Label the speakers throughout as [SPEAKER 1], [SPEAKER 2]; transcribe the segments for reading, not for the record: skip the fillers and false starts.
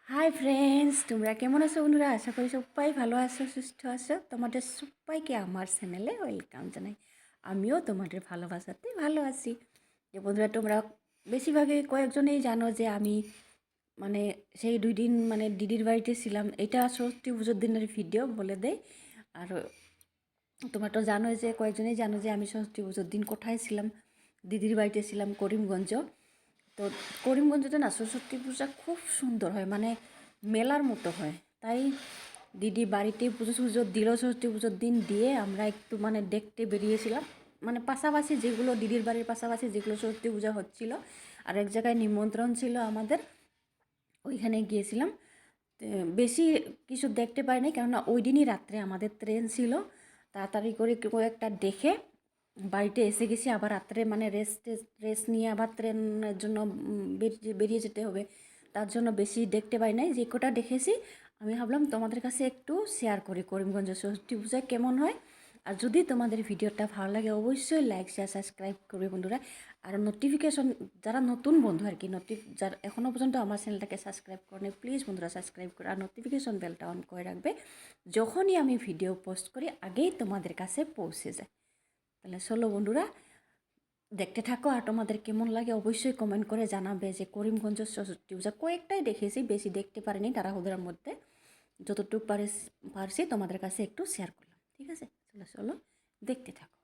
[SPEAKER 1] Hi friends, তোমরা কেমন আছো বন্ধুরা? আশা করি সবাই ভালো আছো, সুস্থ আছো। তোমাদের সবাইকে আমার চ্যানেলে ওয়েলকাম জানাই। আমিও তোমাদের ভালোবাসাতে ভালো আছি। যে বন্ধুরা, তোমরা বেশিরভাগই কয়েকজনেই জানো যে আমি মানে সেই 2 দিন দিদির বাড়িতে ছিলাম। এটা সরস্বতী পুজোর দিনের ভিডিও বলে দেয়। আর তোমরা তো জানোই যে কয়েকজনেই জানো যে আমি সরস্বতী পুজোর দিন কোথায় ছিলাম। দিদির বাড়িতে ছিলাম করিমগঞ্জ। তো করিমগঞ্জতে না সরস্বতী পূজা খুব সুন্দর হয়, মেলার মতো হয়। তাই দিদি বাড়িতে পুজো টুজো দিল, সরস্বতী পুজোর দিন দিয়ে আমরা একটু দেখতে বেরিয়েছিলাম। পাশাপাশি যেগুলো দিদির বাড়ির পাশাপাশি যেগুলো সরস্বতী পূজা হচ্ছিল, আর এক জায়গায় নিমন্ত্রণ ছিল আমাদের, ওইখানে গিয়েছিলাম। তো বেশি কিছু দেখতে পাইনি, কেননা ওই দিনই রাত্রে আমাদের ট্রেন ছিল। তাড়াতাড়ি করে কয়েকটা দেখে বাড়িতে এসে গেছি। আবার রাত্রে রেস্ট রেস্ট নিয়ে আবার ট্রেনের জন্য বেরিয়ে যেতে হবে। তার জন্য বেশি দেখতে পাই নাই। যে কটা দেখেছি আমি ভাবলাম তোমাদের কাছে একটু শেয়ার করি করিমগঞ্জ ষষ্ঠী পূজায় কেমন হয়। আর যদি তোমাদের ভিডিওটা ভালো লাগে অবশ্যই লাইক শেয়ার সাবস্ক্রাইব করবে বন্ধুরা। আর নোটিফিকেশন, যারা নতুন বন্ধু আর কি, যারা এখনও পর্যন্ত আমার চ্যানেলটাকে সাবস্ক্রাইব করে প্লিজ বন্ধুরা সাবস্ক্রাইব করে আর নোটিফিকেশন বেলটা অন করে রাখবে। যখনই আমি ভিডিও পোস্ট করি আগেই তোমাদের কাছে পৌঁছে যায়। তাহলে চলো বন্ধুরা, দেখতে থাকো। আর তোমাদের কেমন লাগে অবশ্যই কমেন্ট করে জানাবে। যে করিমগঞ্জ সরস্বতী পূজা কয়েকটাই দেখেছি, বেশি দেখতে পারিনি তাড়াহুড়োর মধ্যে। যতটুকু পারছি তোমাদের কাছে একটু শেয়ার করলাম। ঠিক আছে, চলো চলো দেখতে থাকো।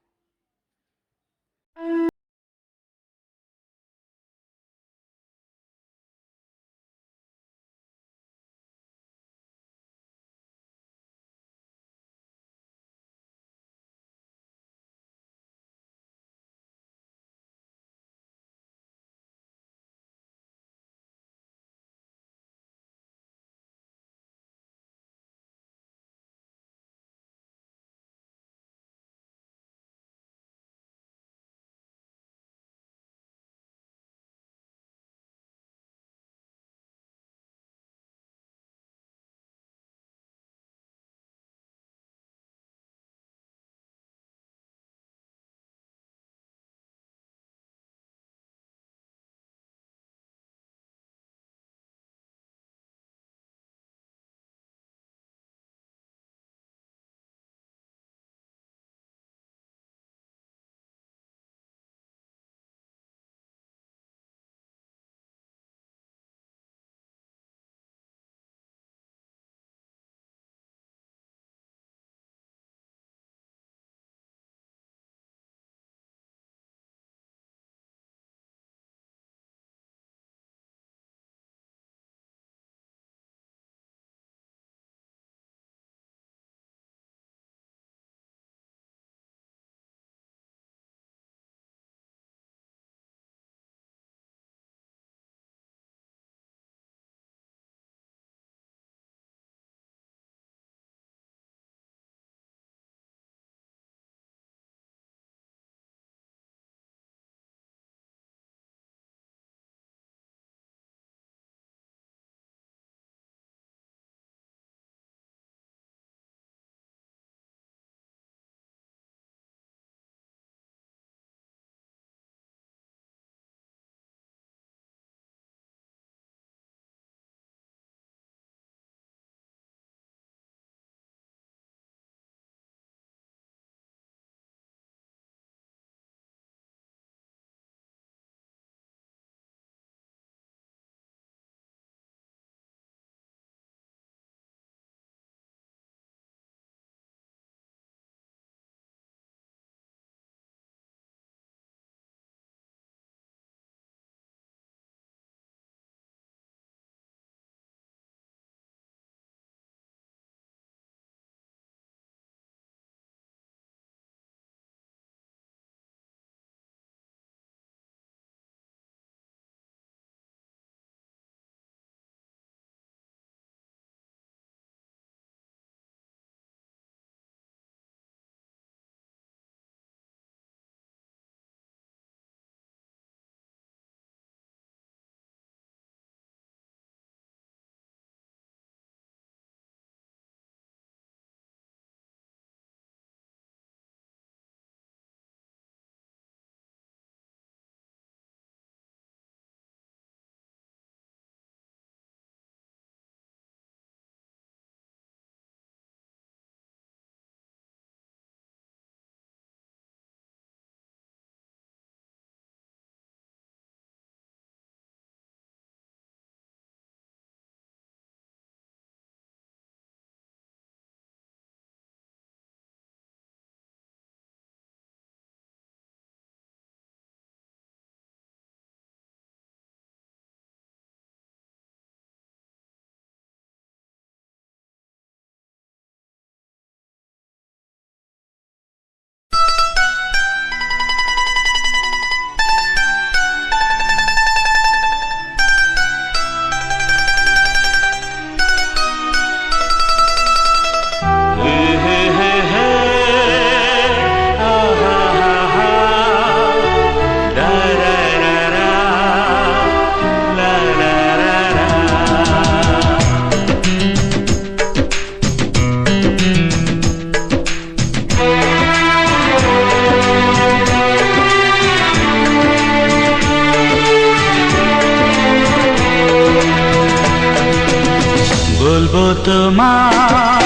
[SPEAKER 2] বলবো তোমার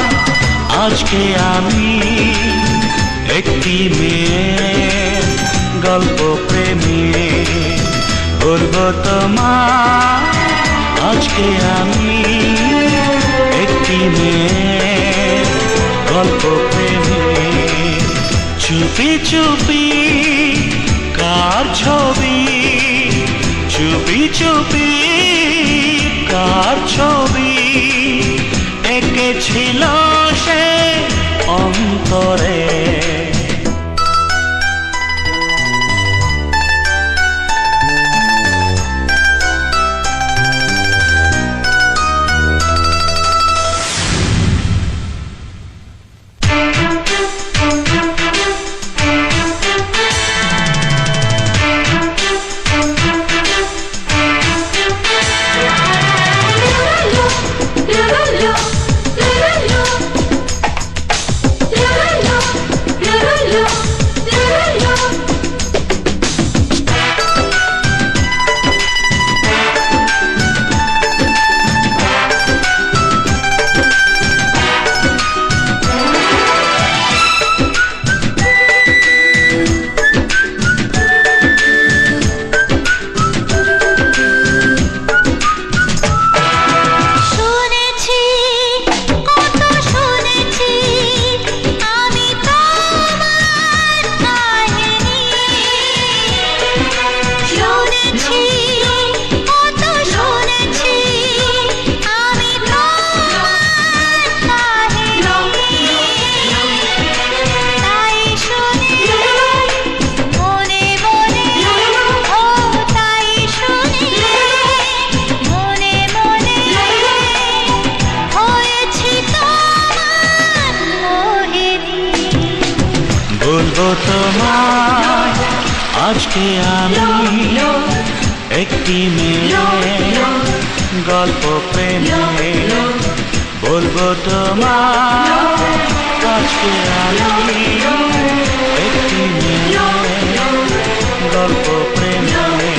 [SPEAKER 2] আজকে আমি একটি মেয়ের গল্প প্রেমে। বলবো তোমার আজকে আমি একটি মেয়ের গল্প প্রেমে। চুপি চুপি কার ছবি, চুপি চুপি কার ছবি এঁকেছিল সে অন্তরে। বলবো তোমার আজকে আমি একটি মেয়ের গল্প প্রেমে। বলবো তোমার আজকে আমি একটি মেয়ের গল্প প্রেমে।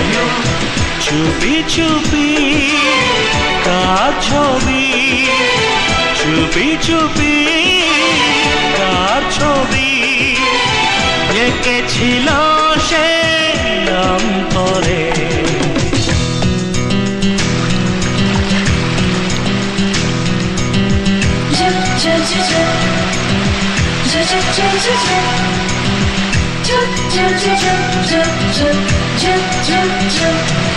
[SPEAKER 2] চুপি চুপি কার ছবি, চুপি চুপি কার ছবি এঁকেছিল সে অন্তরে।
[SPEAKER 3] J